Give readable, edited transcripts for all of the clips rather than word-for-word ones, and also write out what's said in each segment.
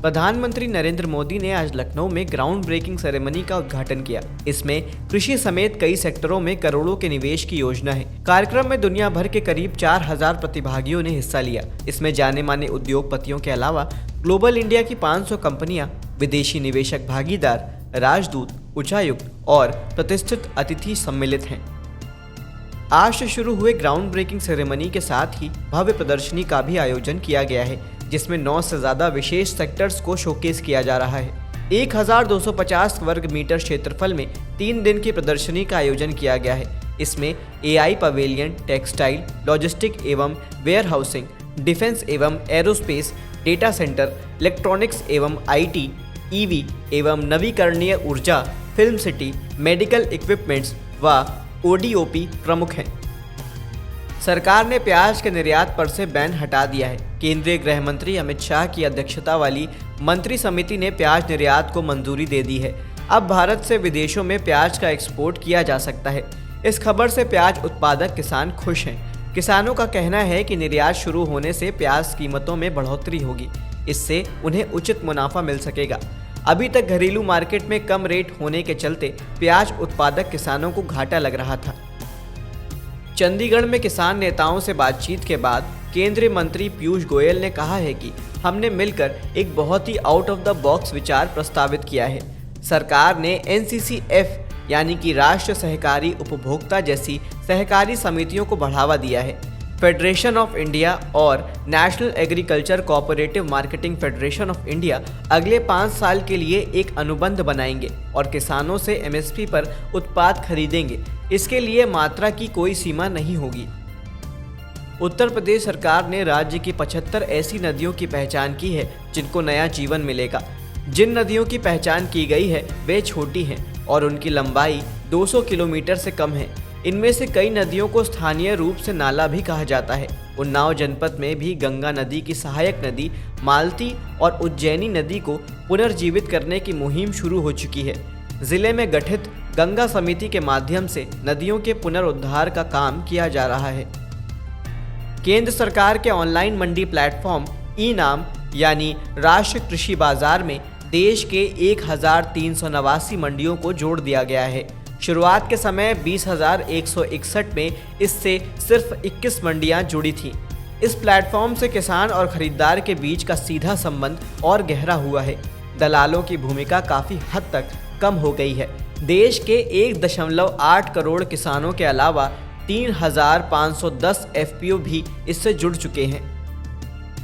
प्रधानमंत्री नरेंद्र मोदी ने आज लखनऊ में ग्राउंड ब्रेकिंग सेरेमनी का उद्घाटन किया। इसमें कृषि समेत कई सेक्टरों में करोड़ों के निवेश की योजना है। कार्यक्रम में दुनिया भर के करीब 4000 प्रतिभागियों ने हिस्सा लिया। इसमें जाने माने उद्योगपतियों के अलावा ग्लोबल इंडिया की 500 कंपनियां, विदेशी निवेशक भागीदार, राजदूत, उच्चायुक्त और प्रतिष्ठित अतिथि सम्मिलित हैं। आज से शुरू हुए ग्राउंड ब्रेकिंग सेरेमनी के साथ ही भव्य प्रदर्शनी का भी आयोजन किया गया है, जिसमें 9 से ज्यादा विशेष सेक्टर्स को शोकेस किया जा रहा है। 1250 वर्ग मीटर क्षेत्रफल में 3 दिन की प्रदर्शनी का आयोजन किया गया है। इसमें AI पवेलियन, टेक्सटाइल, लॉजिस्टिक एवं वेयर हाउसिंग, डिफेंस एवं एरोस्पेस, डेटा सेंटर, इलेक्ट्रॉनिक्स एवं IT, EV एवं नवीकरणीय ऊर्जा, फिल्म सिटी, मेडिकल इक्विपमेंट्स व ODOP प्रमुख हैं। सरकार ने प्याज के निर्यात पर से बैन हटा दिया है। केंद्रीय गृह मंत्री अमित शाह की अध्यक्षता वाली मंत्री समिति ने प्याज निर्यात को मंजूरी दे दी है। अब भारत से विदेशों में प्याज का एक्सपोर्ट किया जा सकता है। इस खबर से प्याज उत्पादक किसान खुश हैं। किसानों का कहना है कि निर्यात शुरू होने से प्याज कीमतों में बढ़ोतरी होगी। इससे उन्हें उचित मुनाफा मिल सकेगा। अभी तक घरेलू मार्केट में कम रेट होने के चलते प्याज उत्पादक किसानों को घाटा लग रहा था। चंडीगढ़ में किसान नेताओं से बातचीत के बाद केंद्रीय मंत्री पीयूष गोयल ने कहा है कि हमने मिलकर एक बहुत ही आउट ऑफ द बॉक्स विचार प्रस्तावित किया है। सरकार ने NCCF यानी कि राष्ट्रीय सहकारी उपभोक्ता जैसी सहकारी समितियों को बढ़ावा दिया है। फेडरेशन ऑफ इंडिया और national agriculture cooperative marketing federation of India अगले 5 साल के लिए एक अनुबंध बनाएंगे और किसानों से MSP पर उत्पाद खरीदेंगे। इसके लिए मात्रा की कोई सीमा नहीं होगी। उत्तर प्रदेश सरकार ने राज्य की 75 ऐसी नदियों की पहचान की है जिनको नया जीवन मिलेगा। जिन नदियों की पहचान की गई है वे छोटी हैं और उनकी लंबाई 200 किलोमीटर से कम है। इनमें से कई नदियों को स्थानीय रूप से नाला भी कहा जाता है। उन्नाव जनपद में भी गंगा नदी की सहायक नदी मालती और उज्जैनी नदी को पुनर्जीवित करने की मुहिम शुरू हो चुकी है। जिले में गठित गंगा समिति के माध्यम से नदियों के पुनरुद्धार का काम किया जा रहा है। केंद्र सरकार के ऑनलाइन मंडी प्लेटफॉर्म ई-नाम यानी राष्ट्रीय कृषि बाजार में देश के 1389 मंडियों को जोड़ दिया गया है। शुरुआत के समय 20,161 में इससे सिर्फ 21 मंडियां जुड़ी थीं। इस प्लेटफॉर्म से किसान और खरीदार के बीच का सीधा संबंध और गहरा हुआ है। दलालों की भूमिका काफ़ी हद तक कम हो गई है। देश के 1.8 करोड़ किसानों के अलावा 3,510 FPO भी इससे जुड़ चुके हैं।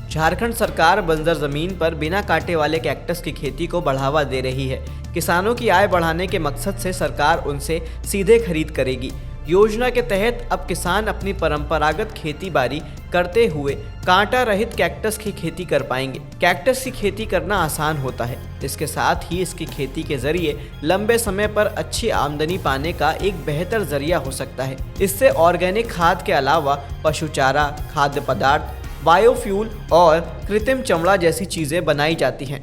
झारखंड सरकार बंजर जमीन पर बिना कांटे वाले कैक्टस की खेती को बढ़ावा दे रही है। किसानों की आय बढ़ाने के मकसद से सरकार उनसे सीधे खरीद करेगी। योजना के तहत अब किसान अपनी परंपरागत खेती बाड़ी करते हुए कांटा रहित कैक्टस की खेती कर पाएंगे। कैक्टस की खेती करना आसान होता है। इसके साथ ही इसकी खेती के जरिए लंबे समय पर अच्छी आमदनी पाने का एक बेहतर जरिया हो सकता है। इससे ऑर्गेनिक खाद के अलावा पशु चारा, खाद्य पदार्थ, बायोफ्यूल और कृत्रिम चमड़ा जैसी चीजें बनाई जाती हैं।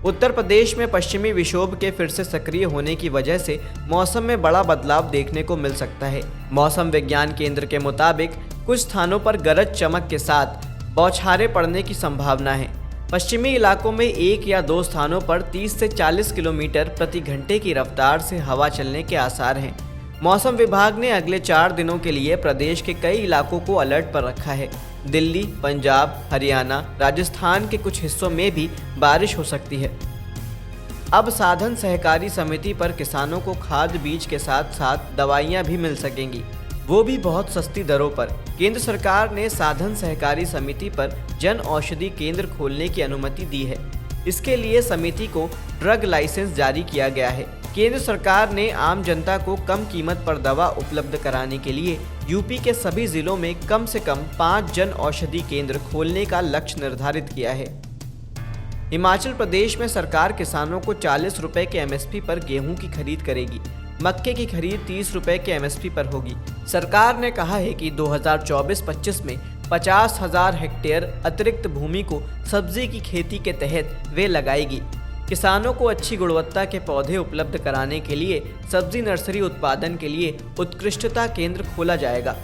उत्तर प्रदेश में पश्चिमी विक्षोभ के फिर से सक्रिय होने की वजह से मौसम में बड़ा बदलाव देखने को मिल सकता है। मौसम विज्ञान केंद्र के मुताबिक कुछ स्थानों पर गरज चमक के साथ बौछारें पड़ने की संभावना है। पश्चिमी इलाकों में 1 या 2 स्थानों पर 30 से 40 किलोमीटर प्रति घंटे की रफ्तार से हवा चलने के आसार हैं। मौसम विभाग ने अगले 4 दिनों के लिए प्रदेश के कई इलाकों को अलर्ट पर रखा है। दिल्ली, पंजाब, हरियाणा, राजस्थान के कुछ हिस्सों में भी बारिश हो सकती है। अब साधन सहकारी समिति पर किसानों को खाद बीज के साथ साथ दवाइयां भी मिल सकेंगी, वो भी बहुत सस्ती दरों पर। केंद्र सरकार ने साधन सहकारी समिति पर जन औषधि केंद्र खोलने की अनुमति दी है। इसके लिए समिति को ड्रग लाइसेंस जारी किया गया है। केंद्र सरकार ने आम जनता को कम कीमत पर दवा उपलब्ध कराने के लिए यूपी के सभी जिलों में कम से कम 5 जन औषधि केंद्र खोलने का लक्ष्य निर्धारित किया है। हिमाचल प्रदेश में सरकार किसानों को 40 रुपए के MSP पर गेहूं की खरीद करेगी। मक्के की खरीद 30 रुपए के MSP पर होगी। सरकार ने कहा है कि 2024-25 में 50,000 हेक्टेयर अतिरिक्त भूमि को सब्जी की खेती के तहत वे लगाएगी। किसानों को अच्छी गुणवत्ता के पौधे उपलब्ध कराने के लिए सब्जी नर्सरी उत्पादन के लिए उत्कृष्टता केंद्र खोला जाएगा।